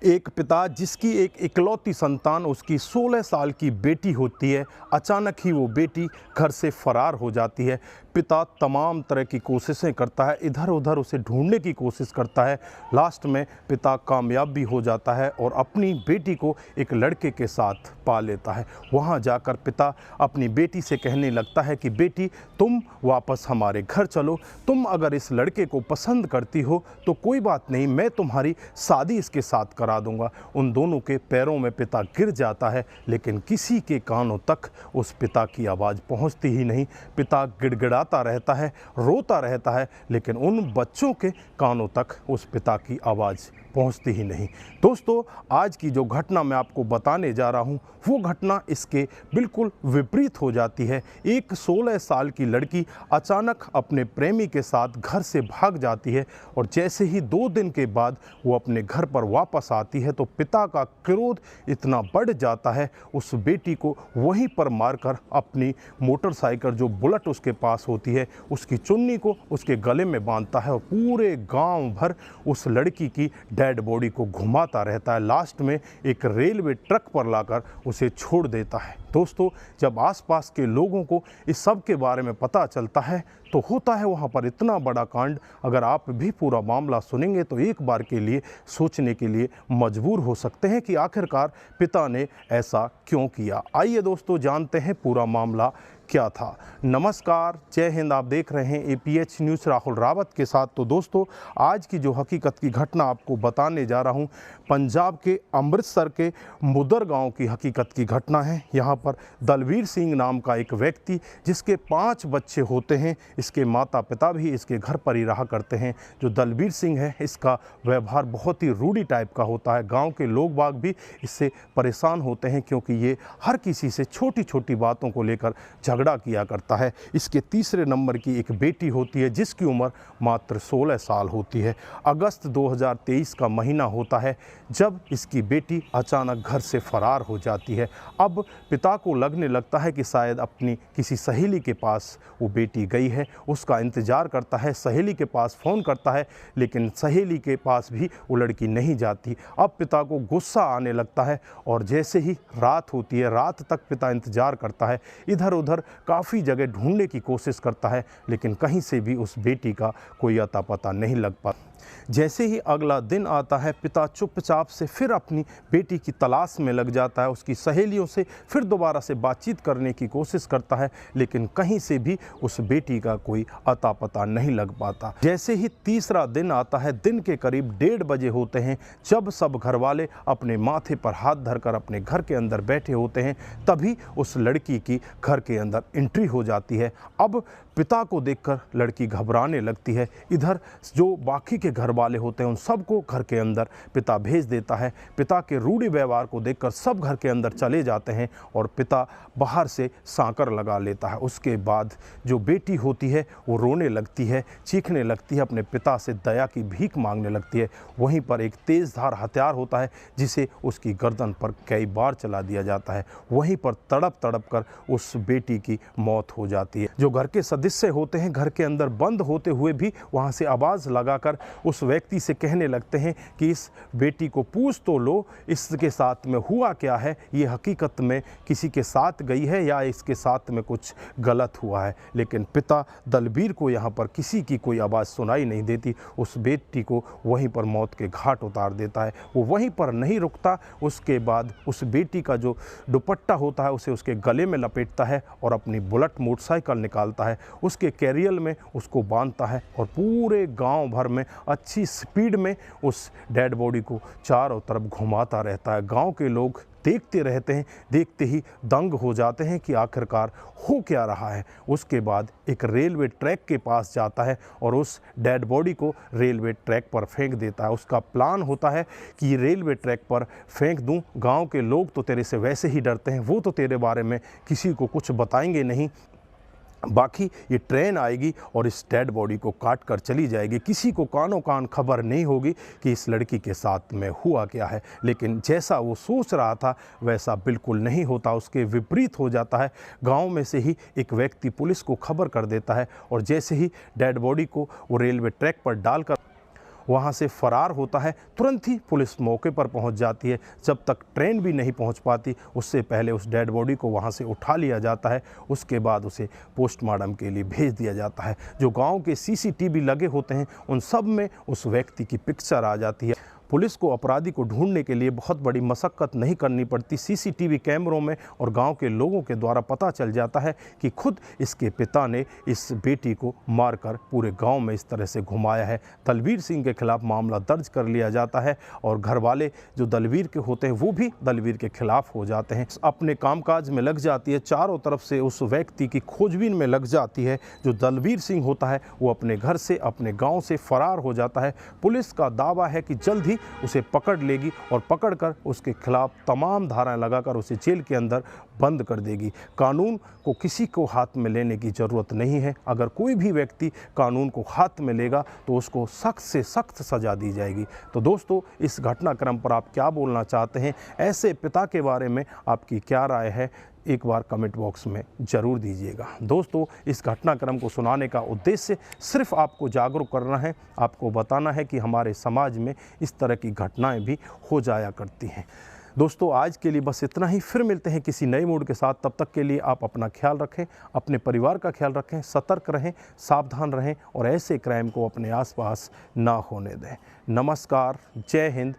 एक पिता जिसकी एक इकलौती संतान उसकी 16 साल की बेटी होती है, अचानक ही वो बेटी घर से फरार हो जाती है। पिता तमाम तरह की कोशिशें करता है, इधर उधर उसे ढूंढने की कोशिश करता है। लास्ट में पिता कामयाब भी हो जाता है और अपनी बेटी को एक लड़के के साथ पा लेता है। वहाँ जाकर पिता अपनी बेटी से कहने लगता है कि बेटी, तुम वापस हमारे घर चलो। तुम अगर इस लड़के को पसंद करती हो तो कोई बात नहीं, मैं तुम्हारी शादी इसके साथ करा दूंगा। उन दोनों के पैरों में पिता गिर जाता है, लेकिन किसी के कानों तक उस पिता की आवाज़ पहुंचती ही नहीं। पिता गिड़गिड़ाता रहता है, रोता रहता है, लेकिन उन बच्चों के कानों तक उस पिता की आवाज़ पहुंचती ही नहीं। दोस्तों, आज की जो घटना मैं आपको बताने जा रहा हूं, वो घटना इसके बिल्कुल विपरीत हो जाती है। एक 16 साल की लड़की अचानक अपने प्रेमी के साथ घर से भाग जाती है और जैसे ही 2 दिन के बाद वो अपने घर पर वापस आती है तो पिता का क्रोध इतना बढ़ जाता है, उस बेटी को वहीं पर मारकर अपनी मोटरसाइकिल जो बुलेट उसके पास होती है उसकी चुन्नी को उसके गले में बांधता है और पूरे गांव भर उस लड़की की डेड बॉडी को घुमाता रहता है। लास्ट में एक रेलवे ट्रक पर लाकर उसे छोड़ देता है। दोस्तों, जब आसपास के लोगों को इस सब के बारे में पता चलता है तो होता है वहाँ पर इतना बड़ा कांड। अगर आप भी पूरा मामला सुनेंगे तो एक बार के लिए सोचने के लिए मजबूर हो सकते हैं कि आखिरकार पिता ने ऐसा क्यों किया। आइए दोस्तों, जानते हैं पूरा मामला क्या था। नमस्कार, जय हिंद। आप देख रहे हैं APH न्यूज़ राहुल रावत के साथ। तो दोस्तों, आज की जो हकीकत की घटना आपको बताने जा रहा हूं, पंजाब के अमृतसर के मुदर गांव की हकीकत की घटना है। यहां पर दलवीर सिंह नाम का एक व्यक्ति, जिसके 5 बच्चे होते हैं, इसके माता पिता भी इसके घर पर ही रहा करते हैं। जो दलवीर सिंह है, इसका व्यवहार बहुत ही रूढ़ी टाइप का होता है। गाँव के लोग बाग भी इससे परेशान होते हैं क्योंकि ये हर किसी से छोटी छोटी बातों को लेकर झगड़ा किया करता है। इसके तीसरे नंबर की एक बेटी होती है जिसकी उम्र मात्र 16 साल होती है। अगस्त 2023 का महीना होता है जब इसकी बेटी अचानक घर से फरार हो जाती है। अब पिता को लगने लगता है कि शायद अपनी किसी सहेली के पास वो बेटी गई है, उसका इंतज़ार करता है, सहेली के पास फ़ोन करता है, लेकिन सहेली के पास भी वो लड़की नहीं जाती। अब पिता को गुस्सा आने लगता है और जैसे ही रात होती है, रात तक पिता इंतज़ार करता है, इधर उधर काफ़ी जगह ढूंढने की कोशिश करता है, लेकिन कहीं से भी उस बेटी का कोई अता पता नहीं लग पाता। जैसे ही अगला दिन आता है, पिता चुपचाप से फिर अपनी बेटी की तलाश में लग जाता है। उसकी सहेलियों से फिर दोबारा से बातचीत करने की कोशिश करता है, लेकिन कहीं से भी उस बेटी का कोई अता पता नहीं लग पाता। जैसे ही तीसरा दिन आता है, दिन के करीब 1:30 बजे होते हैं, जब सब घर वाले अपने माथे पर हाथ धरकर अपने घर के अंदर बैठे होते हैं, तभी उस लड़की की घर के अंदर एंट्री हो जाती है। अब पिता को देखकर लड़की घबराने लगती है। इधर जो बाकी के घर वाले होते हैं उन सबको घर के अंदर पिता भेज देता है। पिता के रूढ़ी व्यवहार को देखकर सब घर के अंदर चले जाते हैं और पिता बाहर से सांकर लगा लेता है। उसके बाद जो बेटी होती है वो रोने लगती है, चीखने लगती है, अपने पिता से दया की भीख मांगने लगती है। वहीं पर एक तेज़धार हथियार होता है जिसे उसकी गर्दन पर कई बार चला दिया जाता है। वहीं पर तड़प तड़प कर उस बेटी की मौत हो जाती है। जो घर के सदस्य होते हैं घर के अंदर बंद होते हुए भी वहाँ से आवाज़ लगाकर उस व्यक्ति से कहने लगते हैं कि इस बेटी को पूछ तो लो, इसके साथ में हुआ क्या है, ये हकीकत में किसी के साथ गई है या इसके साथ में कुछ गलत हुआ है। लेकिन पिता दलबीर को यहाँ पर किसी की कोई आवाज़ सुनाई नहीं देती। उस बेटी को वहीं पर मौत के घाट उतार देता है। वो वहीं पर नहीं रुकता, उसके बाद उस बेटी का जो दुपट्टा होता है उसे उसके गले में लपेटता है और अपनी बुलेट मोटरसाइकिल निकालता है, उसके कैरियर में उसको बांधता है और पूरे गांव भर में अच्छी स्पीड में उस डेड बॉडी को चारों तरफ घुमाता रहता है। गांव के लोग देखते रहते हैं, देखते ही दंग हो जाते हैं कि आखिरकार हो क्या रहा है। उसके बाद एक रेलवे ट्रैक के पास जाता है और उस डेड बॉडी को रेलवे ट्रैक पर फेंक देता है। उसका प्लान होता है कि रेलवे ट्रैक पर फेंक दूं, गांव के लोग तो तेरे से वैसे ही डरते हैं, वो तो तेरे बारे में किसी को कुछ बताएंगे नहीं, बाकी ये ट्रेन आएगी और इस डेड बॉडी को काट कर चली जाएगी, किसी को कानों कान खबर नहीं होगी कि इस लड़की के साथ में हुआ क्या है। लेकिन जैसा वो सोच रहा था वैसा बिल्कुल नहीं होता, उसके विपरीत हो जाता है। गांव में से ही एक व्यक्ति पुलिस को खबर कर देता है और जैसे ही डेड बॉडी को वो रेलवे ट्रैक पर डालकर वहाँ से फरार होता है, तुरंत ही पुलिस मौके पर पहुँच जाती है। जब तक ट्रेन भी नहीं पहुँच पाती उससे पहले उस डेड बॉडी को वहाँ से उठा लिया जाता है। उसके बाद उसे पोस्टमार्टम के लिए भेज दिया जाता है। जो गांव के सीसीटीवी लगे होते हैं उन सब में उस व्यक्ति की पिक्चर आ जाती है। पुलिस को अपराधी को ढूंढने के लिए बहुत बड़ी मशक्कत नहीं करनी पड़ती। सीसीटीवी कैमरों में और गांव के लोगों के द्वारा पता चल जाता है कि खुद इसके पिता ने इस बेटी को मारकर पूरे गांव में इस तरह से घुमाया है। दलवीर सिंह के खिलाफ मामला दर्ज कर लिया जाता है और घर वाले जो दलवीर के होते हैं वो भी दलवीर के खिलाफ हो जाते हैं। अपने कामकाज में लग जाती है, चारों तरफ से उस व्यक्ति की खोजबीन में लग जाती है। जो दलवीर सिंह होता है वो अपने घर से, अपने गाँव से फरार हो जाता है। पुलिस का दावा है कि जल्द ही उसे पकड़ लेगी और पकड़कर उसके खिलाफ तमाम धाराएं लगाकर उसे जेल के अंदर बंद कर देगी। कानून को किसी को हाथ में लेने की ज़रूरत नहीं है। अगर कोई भी व्यक्ति कानून को हाथ में लेगा तो उसको सख्त से सख्त सज़ा दी जाएगी। तो दोस्तों, इस घटनाक्रम पर आप क्या बोलना चाहते हैं? ऐसे पिता के बारे में आपकी क्या राय है? एक बार कमेंट बॉक्स में ज़रूर दीजिएगा। दोस्तों, इस घटनाक्रम को सुनाने का उद्देश्य सिर्फ आपको जागरूक करना है, आपको बताना है कि हमारे समाज में इस तरह की घटनाएं भी हो जाया करती हैं। दोस्तों, आज के लिए बस इतना ही। फिर मिलते हैं किसी नए मूड के साथ। तब तक के लिए आप अपना ख्याल रखें, अपने परिवार का ख्याल रखें, सतर्क रहें, सावधान रहें और ऐसे क्राइम को अपने आसपास ना होने दें। नमस्कार, जय हिंद,